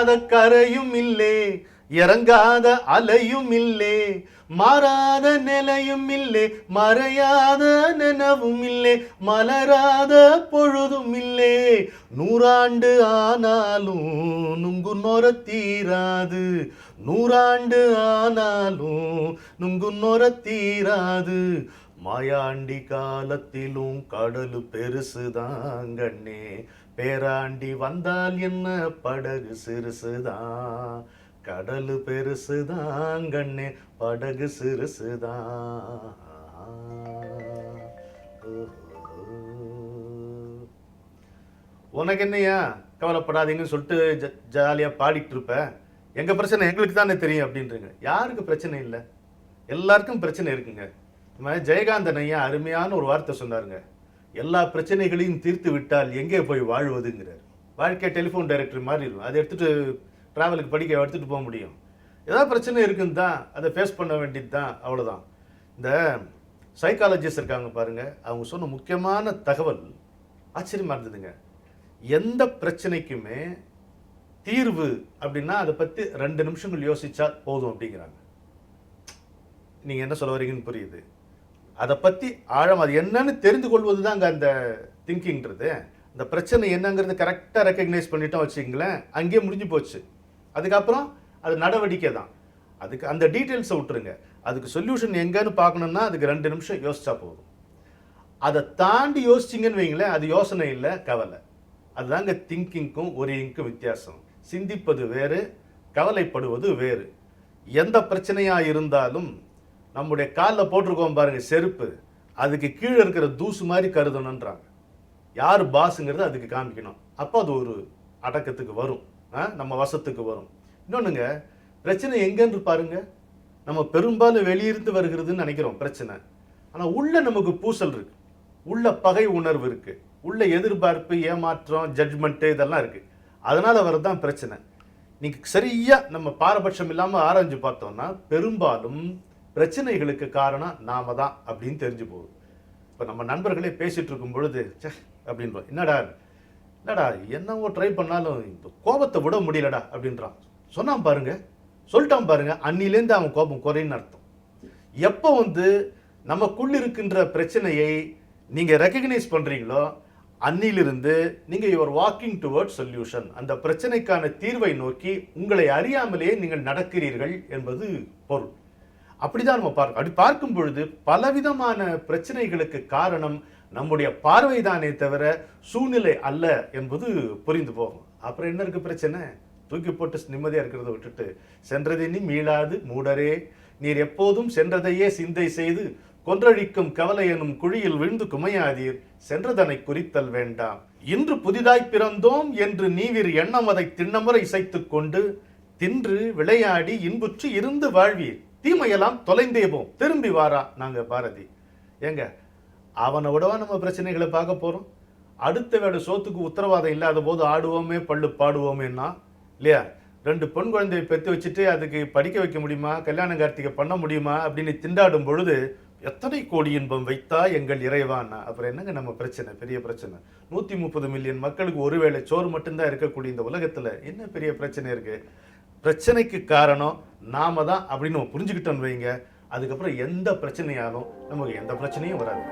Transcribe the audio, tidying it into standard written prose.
சேராத கரையும் இல்லே, இறங்காத அலையும் இல்லே, மாறாத நிலையும் இல்லே, மறையாத நினைவும் இல்லே, மலராத பொழுதும் இல்லே. 100 ஆண்டு ஆனாலும் நுங்கு நொர தீராது, 100 ஆண்டு ஆனாலும் நுங்கு நொர தீராது. மாயாண்டி காலத்திலும் கடலு பெருசுதாங்கண்ணே, பேராண்டி வந்தால் என்ன படகு சிறுசுதான். கடலு பெருசுதாங்கண்ணே, படகு சிறுசுதான். உனக்கு என்னையா கவலைப்படாதீங்கன்னு சொல்லிட்டு ஜாலியாக பாடிட்டு இருப்ப. எங்கள் பிரச்சனை எங்களுக்கு தானே தெரியும் அப்படின்றீங்க. யாருக்கு பிரச்சனை இல்லை? எல்லாருக்கும் பிரச்சனை இருக்குங்க. ஜெயகாந்தன் ஐயா அருமையான ஒரு வார்த்தை சொன்னாருங்க. எல்லா பிரச்சனைகளையும் தீர்த்து விட்டால் எங்கே போய் வாழ்வதுங்கிறார். வாழ்க்கை டெலிஃபோன் டைரக்டர் மாதிரி இருக்கும். அதை எடுத்துகிட்டு ட்ராவலுக்கு படிக்க எடுத்துகிட்டு போக முடியும். ஏதாவது பிரச்சனை இருக்குன்னு தான் அதை ஃபேஸ் பண்ண வேண்டியது தான், அவ்வளோதான். இந்த சைக்காலஜிஸ்ட் இருக்காங்க பாருங்கள், அவங்க சொன்ன முக்கியமான தகவல் ஆச்சரியமாக இருந்ததுங்க. எந்த பிரச்சனைக்குமே தீர்வு அப்படின்னா அதை பற்றி 2 நிமிஷங்கள் யோசிச்சா போதும் அப்படிங்கிறாங்க. நீங்கள் என்ன சொல்ல வரீங்கன்னு புரியுது. அதை பற்றி ஆழம் அது என்னன்னு தெரிந்து கொள்வது தாங்க அந்த திங்கிங்கிறது. அந்த பிரச்சனை என்னங்கிறது கரெக்டாக ரெக்கக்னைஸ் பண்ணிட்டோம் வச்சுங்களேன், அங்கேயே முடிஞ்சு போச்சு. அதுக்கப்புறம் அது நடவடிக்கை தான். அதுக்கு அந்த டீட்டெயில்ஸை விட்டுருங்க. அதுக்கு சொல்யூஷன் எங்கன்னு பார்க்கணுன்னா அதுக்கு 2 நிமிஷம் யோசிச்சா போதும். அதை தாண்டி யோசிச்சிங்கன்னு வைங்களேன், அது யோசனை இல்லை, கவலை. அதுதாங்க திங்கிங்க்கும் ஒரேங்க்கும் வித்தியாசம். சிந்திப்பது வேறு, கவலைப்படுவது வேறு. எந்த பிரச்சனையாக இருந்தாலும் நம்முடைய காலில் போட்டிருக்கோம் பாருங்க செருப்பு, அதுக்கு கீழே இருக்கிற தூசு மாதிரி கருதணுன்றாங்க. யார் பாஸுங்கிறது அதுக்கு காமிக்கணும். அப்போ அது ஒரு அடக்கத்துக்கு வரும், நம்ம வசத்துக்கு வரும். இன்னொன்றுங்க, பிரச்சனை எங்கன்னு பாருங்க. நம்ம பெரும்பாலும் வெளியிருந்து வருகிறதுன்னு நினைக்கிறோம் பிரச்சனை. ஆனால் உள்ள நமக்கு பூசல் இருக்கு, உள்ள பகை உணர்வு இருக்கு, உள்ள எதிர்பார்ப்பு, ஏமாற்றம், ஜட்ஜ்மெண்ட்டு இதெல்லாம் இருக்கு. அதனால வரதான் பிரச்சனை. நீங்க சரியா நம்ம பாரபட்சம் இல்லாமல் ஆராய்ஞ்சு பார்த்தோம்னா பெரும்பாலும் பிரச்சனைகளுக்கு காரணம் நாம தான் அப்படின்னு தெரிஞ்சு போகுது. இப்போ நம்ம நண்பர்களே பேசிட்டு இருக்கும் பொழுது அப்படின்றோம், என்னடா என்னவோ ட்ரை பண்ணாலும் இந்த கோபத்தை விட முடியலடா அப்படின்றான். சொன்னான் பாருங்க, சொல்லிட்டான் பாருங்க, அன்னிலேருந்து அவன் கோபம் குறைன்னு அர்த்தம். எப்போ நமக்குள்ள இருக்கின்ற பிரச்சனையை நீங்க ரெக்கக்னைஸ் பண்றீங்களோ அன்னிலிருந்து நீங்க யுவர் வாக்கிங் டுவர்ட் சொல்யூஷன், அந்த பிரச்சனைக்கான தீர்வை நோக்கி உங்களை அறியாமலே நீங்கள் நடக்கிறீர்கள் என்பது பொருள். அப்படிதான் நம்ம பார்க்கணும். அப்படி பார்க்கும் பொழுது பலவிதமான பிரச்சனைகளுக்கு காரணம் நம்முடைய பார்வைதானே தவிர சூழ்நிலை அல்ல என்பது புரிந்து போகும். அப்புறம் என்ன இருக்கு பிரச்சனை? தூக்கி போட்டு நிம்மதியா இருக்கிறத விட்டுட்டு சென்றதினி மீளாது மூடரே, நீர் எப்போதும் சென்றதையே சிந்தை செய்து கொன்றழிக்கும் கவலை எனும் குழியில் விழுந்து குமையாதீர், சென்றதனை குறித்தல் வேண்டாம். இன்று புதிதாய் பிறந்தோம் என்று நீவிர் எண்ணம் அதை திண்ணமுறை இசைத்துக் கொண்டு தின்று விளையாடி இன்புற்று இருந்து வாழ்வீர், தீமையெல்லாம் தொலைந்தே போம் திரும்பி வாரா. நாங்க பாரதி ஏங்க, அவனை விடவா நம்ம பிரச்சனைகளை பார்க்க போறோம்? அடுத்த வேலை சோத்துக்கு உத்தரவாதம் இல்லாத போது ஆடுவோமே பள்ளு பாடுவோமேன்னா இல்லையா? 2 பெண் குழந்தையை பெற்று வச்சுட்டு அதுக்கு படிக்க வைக்க முடியுமா, கல்யாண கார்த்திகை பண்ண முடியுமா அப்படின்னு திண்டாடும் பொழுது எத்தனை கோடி இன்பம் வைத்தா எங்கள் இறைவான்னா அப்புறம் என்னங்க நம்ம பிரச்சனை? பெரிய பிரச்சனை. 130 மில்லியன் மக்களுக்கு ஒருவேளை சோறு மட்டும்தான் இருக்கக்கூடிய இந்த உலகத்துல என்ன பெரிய பிரச்சனை இருக்கு? பிரச்சனைக்கு காரணம் நாம தான் அப்படின்னு நம்ம புரிஞ்சுக்கிட்டோன்னு வைங்க, அதுக்கப்புறம் எந்த பிரச்சனையாலும் நமக்கு எந்த பிரச்சனையும் வராது.